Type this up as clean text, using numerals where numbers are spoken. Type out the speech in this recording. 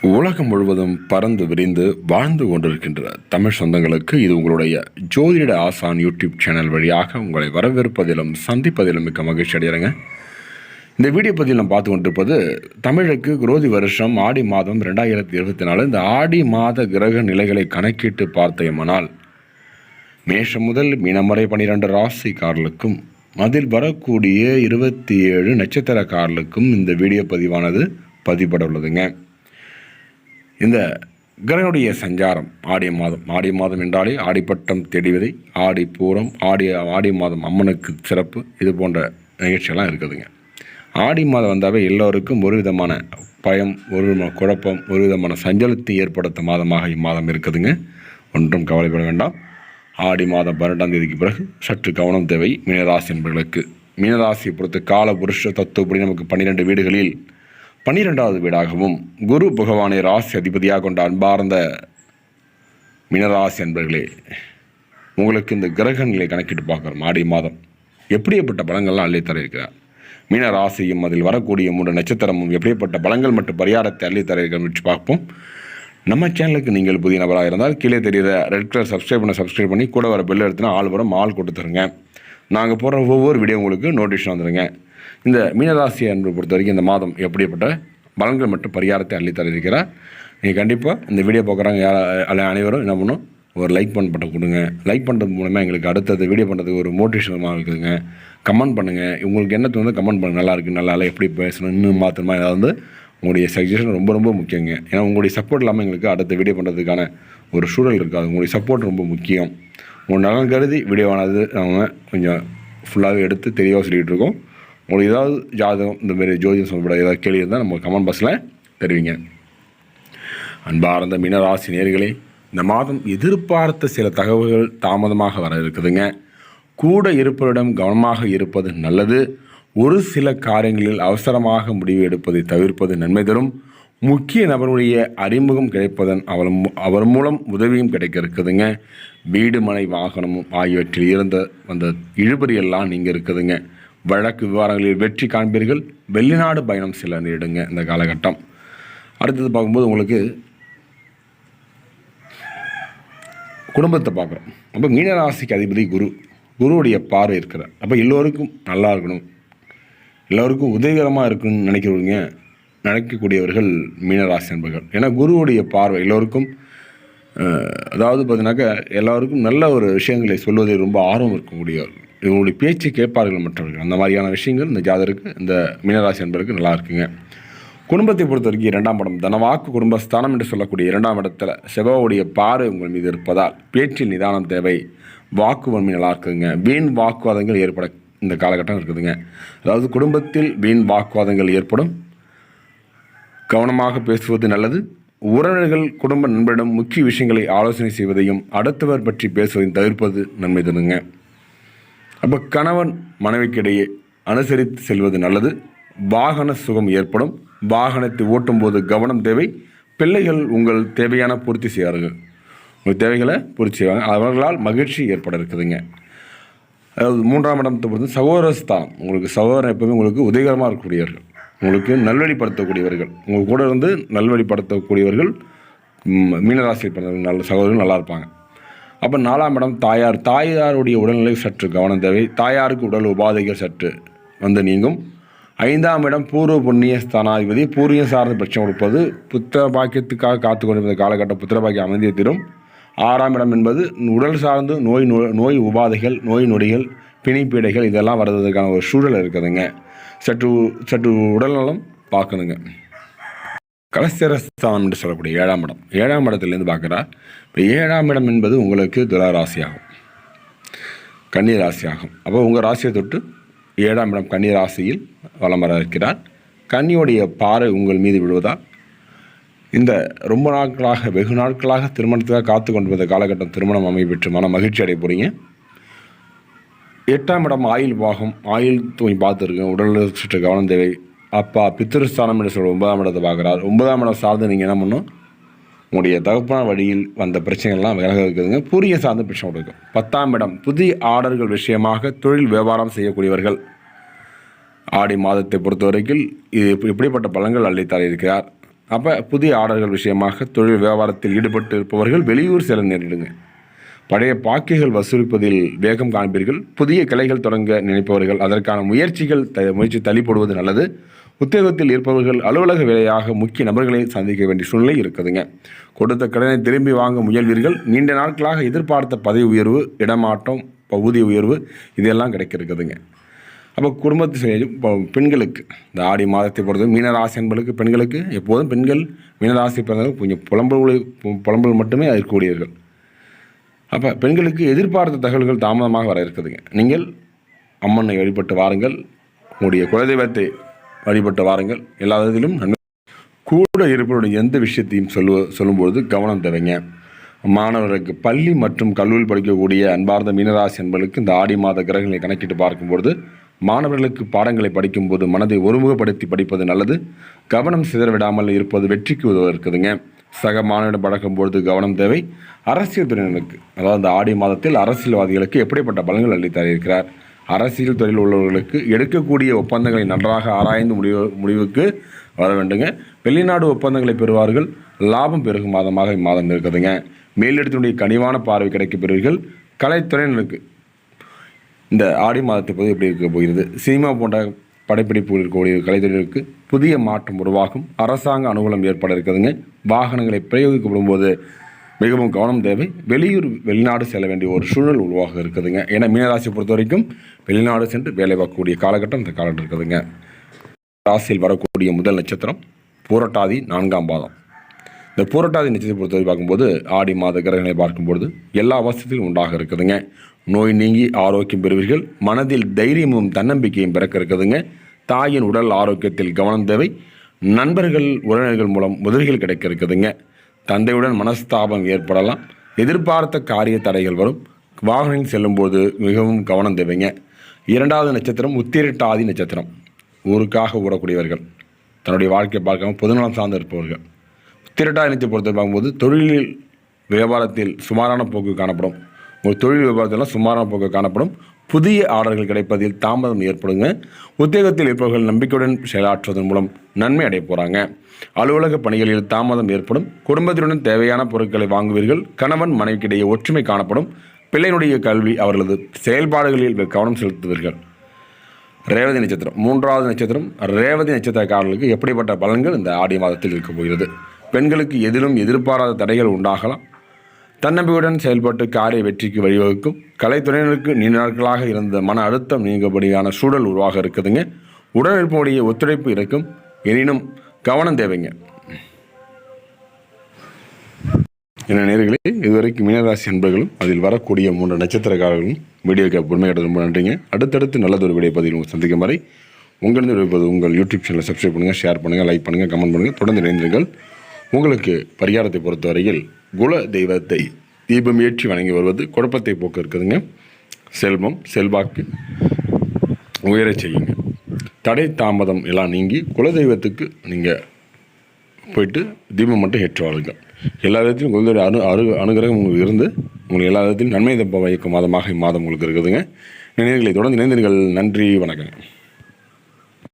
உலகம் முழுவதும் பறந்து விரிந்து வாழ்ந்து கொண்டிருக்கின்ற தமிழ் சொந்தங்களுக்கு இது உங்களுடைய ஜோதிட ஆசான் யூடியூப் சேனல் வழியாக உங்களை வரவேற்பதிலும் சந்திப்பதிலும் மிக்க மகிழ்ச்சி அடைகிறேங்க. இந்த வீடியோ பதிவில் நம்ம பார்த்து கொண்டிருப்பது தமிழுக்கு குரோதி வருஷம் ஆடி மாதம் 2024. இந்த ஆடி மாத கிரக நிலைகளை கணக்கிட்டு பார்த்தோமானால் மேஷம் முதல் மீனம் வரை 12 ராசிக்காரர்களுக்கும் அதில் வரக்கூடிய 27 நட்சத்திரக்காரர்களுக்கும் இந்த வீடியோ பதிவானது பதிப்பட உள்ளதுங்க. இந்த கிரகனுடைய சஞ்சாரம் ஆடி மாதம் என்றாலே ஆடிப்பட்டம் தெரிவதை, ஆடி பூரம், ஆடி மாதம் அம்மனுக்கு சிறப்பு, இது போன்ற நிகழ்ச்சியெல்லாம் இருக்குதுங்க. ஆடி மாதம் வந்தாவே எல்லோருக்கும் ஒரு விதமான பயம், ஒரு விதமான குழப்பம், ஒரு விதமான சஞ்சலத்தை ஏற்படுத்த மாதமாக இம்மாதம் இருக்குதுங்க. ஒன்றும் கவலைப்பட வேண்டாம். ஆடி மாதம் 12ஆம் தேதிக்கு பிறகு சற்று கவனம் தேவை மீனராசி என்பவர்களுக்கு. மீனராசியை பொறுத்து கால புருஷ தத்துவப்படி நமக்கு 12 வீடுகளில் 12வது வீடாகவும் குரு பகவானை ராசி அதிபதியாக கொண்ட அன்பார்ந்த மீனராசி என்பர்களே, உங்களுக்கு இந்த கிரக நிலை கணக்கிட்டு பார்க்குறோம். ஆடி மாதம் எப்படிப்பட்ட பலங்கள்லாம் அள்ளித்தர இருக்கிறார். மீன ராசியும் அதில் வரக்கூடிய 3 நட்சத்திரமும் எப்படிப்பட்ட பலங்கள் மற்றும் பரிகாரத்தை அள்ளித்தர இருக்கிற பார்ப்போம். நம்ம சேனலுக்கு நீங்கள் புதிய நபராக இருந்தால் கீழே தெரிகிற ரெட் கலர் சப்ஸ்கிரைப் பண்ணி கூட வர பெல் எடுத்துனா ஆள் கொடுத்துருங்க. நாங்கள் போடுற ஒவ்வொரு வீடியோ உங்களுக்கு நோட்டிஃபிகேஷன் வந்துடுங்க. இந்த மீனராசி என்பதை பொறுத்த வரைக்கும் இந்த மாதம் எப்படிப்பட்ட பலன்கள் மற்றும் பரிகாரத்தை அள்ளித்தர இருக்கிறார். நீங்கள் கண்டிப்பாக இந்த வீடியோ பார்க்குறாங்க அனைவரும் என்ன பண்ணணும், ஒரு லைக் பட்டன் கொடுங்க. லைக் பண்ணுறது மூலமாக எங்களுக்கு அடுத்தது வீடியோ பண்ணுறதுக்கு ஒரு மோட்டிவேஷனமாக இருக்குதுங்க. கமெண்ட் பண்ணுங்கள். உங்களுக்கு என்ன தோணுது கமெண்ட் பண்ணுங்கள். நல்லா இருக்குது, நல்லா இல்லை, எப்படி பேசணும், இன்னும் மாத்திரமா ஏதாவது உங்களுடைய சஜஷன் ரொம்ப ரொம்ப முக்கியங்க. ஏன்னா உங்களுடைய சப்போர்ட் இல்லாமல் எங்களுக்கு அடுத்த வீடியோ பண்ணுறதுக்கான ஒரு சூழல் இருக்காது. உங்களுடைய சப்போர்ட் ரொம்ப முக்கியம். உங்கள் நலன் கருதி வீடியோவானது நம்ம கொஞ்சம் ஃபுல்லாகவே எடுத்து தெளிவாக சொல்லிகிட்டு இருக்கோம். உங்களுக்கு ஏதாவது ஜாதகம் இந்தமாரி ஜோதிடம் சொல்லப்பட ஏதாவது கேள்வி இருந்தால் நம்ம கமெண்ட் பாக்ஸில் தெரிவிங்க. அன்பார்ந்த மீனராசி நேயர்களே, இந்த மாதம் எதிர்பார்த்த சில தகவல்கள் தாமதமாக வர இருக்குதுங்க. கூட இருப்பவரிடம் கவனமாக இருப்பது நல்லது. ஒரு சில காரியங்களில் அவசரமாக முடிவு எடுப்பதை தவிர்ப்பது நன்மை தரும். முக்கிய நபருடைய அறிமுகம் கிடைப்பதன் அவர் மூலம் உதவியும் கிடைக்க இருக்குதுங்க. வீடு மனை வாகனமும் ஆகியவற்றில் வந்த இழுபறியெல்லாம் நீங்கள் இருக்குதுங்க. வழக்கு விவகாரங்களில் வெற்றி காண்பீர்கள். வெளிநாடு பயணம் சில நேரிடுங்க இந்த காலகட்டம். அடுத்தது பார்க்கும்போது உங்களுக்கு குடும்பத்தை பார்க்குறோம். அப்போ மீனராசிக்கு அதிபதி குருவுடைய பார்வை இருக்கிறார். அப்போ எல்லோருக்கும் நல்லா இருக்கணும், எல்லோருக்கும் உதவிகரமாக இருக்குன்னு நினைக்கக்கூடியவர்கள் மீனராசி என்பர்கள். ஏன்னா குருவுடைய பார்வை எல்லோருக்கும் அதாவது பார்த்தீங்கன்னாக்கா எல்லோருக்கும் நல்ல ஒரு விஷயங்களை சொல்வதில் ரொம்ப ஆர்வம் இருக்கக்கூடியவர்கள். இவங்களுடைய பேச்சு கேட்பார்கள் மற்றவர்கள். அந்த மாதிரியான விஷயங்கள் இந்த ஜாதருக்கு, இந்த மீனராசி என்பதற்கு நல்லா இருக்குங்க. குடும்பத்தை பொறுத்த வரைக்கும் 2ஆம் இடம் தனவாக்கு குடும்பஸ்தானம் என்று சொல்லக்கூடிய 2ஆம் இடத்துல செவ்வாயுடைய பார்வை உங்கள் மீது இருப்பதால் பேச்சில் நிதானம் தேவை. வாக்கு வன்மை நல்லா இருக்குதுங்க. வீண் வாக்குவாதங்கள் ஏற்பட இந்த காலகட்டம் இருக்குதுங்க. அதாவது குடும்பத்தில் வீண் வாக்குவாதங்கள் ஏற்படும். கவனமாக பேசுவது நல்லது. உறவினர்கள் குடும்ப நண்பரிடம் முக்கிய விஷயங்களை ஆலோசனை செய்வதையும் அடுத்தவர் பற்றி பேசுவதையும் தவிர்ப்பது நன்மை தருங்க. அப்போ கணவன் மனைவிக்கிடையே அனுசரித்து செல்வது நல்லது. வாகன சுகம் ஏற்படும். வாகனத்தை ஓட்டும் போது கவனம் தேவை. பிள்ளைகள் உங்கள் தேவையான பூர்த்தி செய்வார்கள். உங்கள் தேவைகளை பூர்த்தி செய்வாங்க. அவர்களால் மகிழ்ச்சி ஏற்பட இருக்குதுங்க. அதாவது 3ஆம் இடத்தை பொறுத்து சகோதரஸ்தானம். உங்களுக்கு சகோதரன் எப்பவுமே உங்களுக்கு உதவிகரமாக இருக்கக்கூடியவர்கள், உங்களுக்கு நல்வழிப்படுத்தக்கூடியவர்கள், உங்கள் கூட இருந்து நல்வழிப்படுத்தக்கூடியவர்கள் மீனராசியில் பிறந்தவர்கள் நல்ல சகோதரர்கள் நல்லா இருப்பாங்க. அப்போ 4ஆம் இடம் தாயாருடைய உடல்நிலை சற்று கவனம் தேவை. தாயாருக்கு உடல் உபாதைகள் சற்று நீங்கும். 5ஆம் இடம் பூர்வ புண்ணிய ஸ்தானாதிபதி. பூர்வீகம் சார்ந்த பிரச்சனை கொடுப்பது. புத்திர பாக்கியத்துக்காக காத்து கொண்டிருந்த காலகட்டம் புத்திர பாக்கியம் அமைதியை தரும். 6ஆம் இடம் என்பது உடல் சார்ந்து நோய் உபாதைகள், நோய் நொடிகள், பிணிப்பீடைகள் இதெல்லாம் வர்றதுக்கான ஒரு சூழல் இருக்குதுங்க. சற்று உடல்நலம் பார்க்கணுங்க. கலஸ்தரஸ்தானம் என்று சொல்லக்கூடிய 7ஆம் இடம், 7ஆம் இடத்துலேருந்து பார்க்குறார். இப்போ 7ஆம் இடம் என்பது உங்களுக்கு துளாராசியாகும், கன்னி ராசியாகும். அப்போ உங்கள் ராசியை தொட்டு 7ஆம் இடம் கன்னி ராசியில் வலம் வர இருக்கிறார். கன்னியுடைய பார்வை உங்கள் மீது விடுவதால் இந்த ரொம்ப நாட்களாக வெகு நாட்களாக திருமணத்துக்காக காத்து கொண்டு வந்த காலகட்டம் திருமணம் அமைப்பெற்று மன மகிழ்ச்சி அடைய போகிறீங்க. 8ஆம் இடம் ஆயுள் பாகம், ஆயுள் தூங்கி பார்த்துருக்கேன். உடல் சுற்று கவனம் தேவை. அப்பா பித்திருஸ்தானம் என்று சொல்ல 9ஆம் இடத்தை பார்க்குறார். 9ஆம் இடம் சார்ந்து நீங்கள் என்ன பண்ணணும், உங்களுடைய தகப்பான வழியில் வந்த பிரச்சனைகள்லாம் விலக இருக்குதுங்க. பூரிய சார்ந்த பிரச்சனை கொடுக்கும். 10ஆம் இடம் புதிய ஆர்டர்கள் விஷயமாக தொழில் வியாபாரம் செய்யக்கூடியவர்கள். ஆடி மாதத்தை பொறுத்த வரைக்கும் இது இப்படிப்பட்ட பலன்கள் அள்ளித்தர இருக்கிறார். அப்போ புதிய ஆர்டர்கள் விஷயமாக தொழில் வியாபாரத்தில் ஈடுபட்டு இருப்பவர்கள் வெளியூர் செல்ல நேரிடுங்க. பழைய பாக்கிகள் வசூலிப்பதில் வேகம் காண்பீர்கள். புதிய கிளைகள் தொடங்க நினைப்பவர்கள் அதற்கான முயற்சி தள்ளி போடுவது நல்லது. உத்தியோகத்தில் இருப்பவர்கள் அலுவலக வேலையாக முக்கிய நபர்களை சந்திக்க வேண்டிய சூழ்நிலை இருக்குதுங்க. கொடுத்த கடனை திரும்பி வாங்க முயல்வீர்கள். நீண்ட நாட்களாக எதிர்பார்த்த பதவி உயர்வு, இடமாற்றம், ஊதிய உயர்வு இதெல்லாம் கிடைக்க இருக்குதுங்க. அப்போ பெண்களுக்கு இந்த ஆடி மாதத்தை பொறுத்த மீனராசி என்பதற்கு பெண்களுக்கு எப்போதும் பெண்கள் மீனராசி பிறந்தவர்கள் கொஞ்சம் புலம்பல் மட்டுமே இருக்கக்கூடியவர்கள். அப்போ பெண்களுக்கு எதிர்பார்த்த தகவல்கள் தாமதமாக வர இருக்குதுங்க. நீங்கள் அம்மனை வழிபட்டு வாருங்கள். உங்களுடைய குலதெய்வத்தை வழிபட்டு வாருங்கள். எல்லா விதத்திலும் நன்மை. கூட இருப்பவருடைய எந்த விஷயத்தையும் சொல்லும்போது கவனம் தேவைங்க. மாணவர்களுக்கு பள்ளி மற்றும் கல்லூரி படிக்கக்கூடிய அன்பார்ந்த மீனராசி என்பதற்கு இந்த ஆடி மாத கிரகங்களை கணக்கிட்டு பார்க்கும்பொழுது மாணவர்களுக்கு பாடங்களை படிக்கும்போது மனதை ஒருமுகப்படுத்தி படிப்பது நல்லது. கவனம் சிதறவிடாமல் இருப்பது வெற்றிக்கு உதவ இருக்குதுங்க. சக மாணவரிடம் பழகும்பொழுது கவனம் தேவை. அரசியல் துறையினருக்கு, அதாவது இந்த ஆடி மாதத்தில் அரசியல்வாதிகளுக்கு எப்படிப்பட்ட பலன்கள் அளித்தார் இருக்கிறார். அரசியல் துறையில் உள்ளவர்களுக்கு எடுக்கக்கூடிய ஒப்பந்தங்களை நன்றாக ஆராய்ந்து முடிவுக்கு வர வேண்டுங்க. வெளிநாடு ஒப்பந்தங்களை பெறுவார்கள். லாபம் பெருகும் மாதமாக இம்மாதம் இருக்குதுங்க. மேலிடத்தினுடைய கனிவான பார்வை கிடைக்க பெறுவீர்கள். கலைத்துறையினருக்கு இந்த ஆடி மாதத்தை போது எப்படி இருக்க போகிறது. சினிமா போன்ற படைப்பிடிப்புகள் இருக்கக்கூடிய கலைத்துறையினருக்கு புதிய மாற்றம் உருவாகும். அரசாங்க அனுகூலம் ஏற்பட இருக்குதுங்க. வாகனங்களை பிரயோகிக்கப்படும் போது மிகவும் கவனம் தேவை. வெளிநாடு செல்ல வேண்டிய ஒரு சூழல் உருவாக இருக்குதுங்க. ஏன்னா மீனராசியை பொறுத்த வரைக்கும் வெளிநாடு சென்று வேலை பார்க்கக்கூடிய காலகட்டம் இந்த காலகட்டம் இருக்குதுங்க. ராசியில் வரக்கூடிய முதல் நட்சத்திரம் பூரட்டாதி 4ஆம் பாதம். இந்த பூரட்டாதி நட்சத்திரத்தை பொறுத்தவரை பார்க்கும்போது ஆடி மாத கிரகங்களை பார்க்கும்பொழுது எல்லா அவசரத்திலும் உண்டாக இருக்குதுங்க. நோய் நீங்கி ஆரோக்கியம் பெறுவீர்கள். மனதில் தைரியமும் தன்னம்பிக்கையும் பிறக்க இருக்குதுங்க. தாயின் உடல் ஆரோக்கியத்தில் கவனம் தேவை. நண்பர்கள் உறவினர்கள் மூலம் உதவிகள் கிடைக்க இருக்குதுங்க. தந்தையுடன் மனஸ்தாபம் ஏற்படலாம். எதிர்பார்த்த காரிய தடைகள் வரும். வாகனத்தில் செல்லும்போது மிகவும் கவனம் தேவைங்க. 2வது நட்சத்திரம் உத்திரட்டாதி நட்சத்திரம். ஊருக்காக ஓடக்கூடியவர்கள், தன்னுடைய வாழ்க்கையை பார்க்காம பொதுநலம் சார்ந்து இருப்பவர்கள். உத்திரட்டாதி நட்சத்திரத்தை பொறுத்த பார்க்கும்போது தொழிலில் வியாபாரத்தில் சுமாரான போக்கு காணப்படும். ஒரு தொழில் வியாபாரத்திலாம் சுமாரான போக்கு காணப்படும். புதிய ஆர்டர்கள் கிடைப்பதில் தாமதம் ஏற்படுங்க. உத்தியோகத்தில் இருப்பவர்கள் நம்பிக்கையுடன் செயலாற்றுவதன் மூலம் நன்மை அடைய போகிறாங்க. அலுவலக பணிகளில் தாமதம் ஏற்படும். குடும்பத்தினுடன் தேவையான பொருட்களை வாங்குவீர்கள். கணவன் மனைவிக்கிடையே ஒற்றுமை காணப்படும். பிள்ளையினுடைய கல்வி அவர்களது செயல்பாடுகளில் கவனம் செலுத்துவீர்கள். ரேவதி நட்சத்திரம் 3வது நட்சத்திரம். ரேவதி நட்சத்திரக்காரர்களுக்கு எப்படிப்பட்ட பலன்கள் இந்த ஆடி மாதத்தில் இருக்க போகிறது. பெண்களுக்கு எதிலும் எதிர்பாராத தடைகள் உண்டாகலாம். தன்னம்பிக்கையுடன் செயல்பட்டு காரிய வெற்றிக்கு வழிவகுக்கும். கலைத்துறையினருக்கு நீண்ட நாட்களாக இருந்த மன அழுத்தம் நீங்கப்படியான சூழல் உருவாக இருக்குதுங்க. உடனிருப்பவருடைய ஒத்துழைப்பு இருக்கும். எனினும் கவனம் தேவைங்க. என்ன நேயர்களே, இதுவரைக்கும் மீனராசி அன்பர்களும் அதில் வரக்கூடிய 3 நட்சத்திரக்காரர்களும் வீடியோக்கு பொறுமை கேட்டது ரொம்ப நன்றிங்க. அடுத்தடுத்து நல்லதொரு வீடியோ பதிவில் உங்கள் சந்திக்கும் வரை உங்களிருந்து விடுப்பது உங்கள் யூடியூப் சேனலை சப்ஸ்கிரைப் பண்ணுங்கள், ஷேர் பண்ணுங்கள், லைக் பண்ணுங்கள், கமெண்ட் பண்ணுங்கள். தொடர்ந்து இணைந்திருங்கள். உங்களுக்கு பரிகாரத்தை பொறுத்தவரையில் குல தெய்வத்தை தீபம் ஏற்றி வணங்கி வருவது குழப்பத்தை போக்க இருக்குதுங்க. செல்வம் செல்வாக்கு உயரச் செய்யுங்க. தடை தாமதம் எல்லாம் நீங்கி குலதெய்வத்துக்கு நீங்கள் போயிட்டு தீபம் மட்டும் ஏற்றி வாழுங்கள். எல்லா விதத்திலும் குலதெய்வ அனுகிரகம் உங்களுக்கு இருந்து உங்களுக்கு எல்லா விதத்திலும் நன்மை தப்ப வைக்கும் மாதமாக இம்மாதம் உங்களுக்கு இருக்குதுங்க. நினைவுகளை தொடர்ந்து இணைந்தீர்கள். நன்றி, வணக்கம்.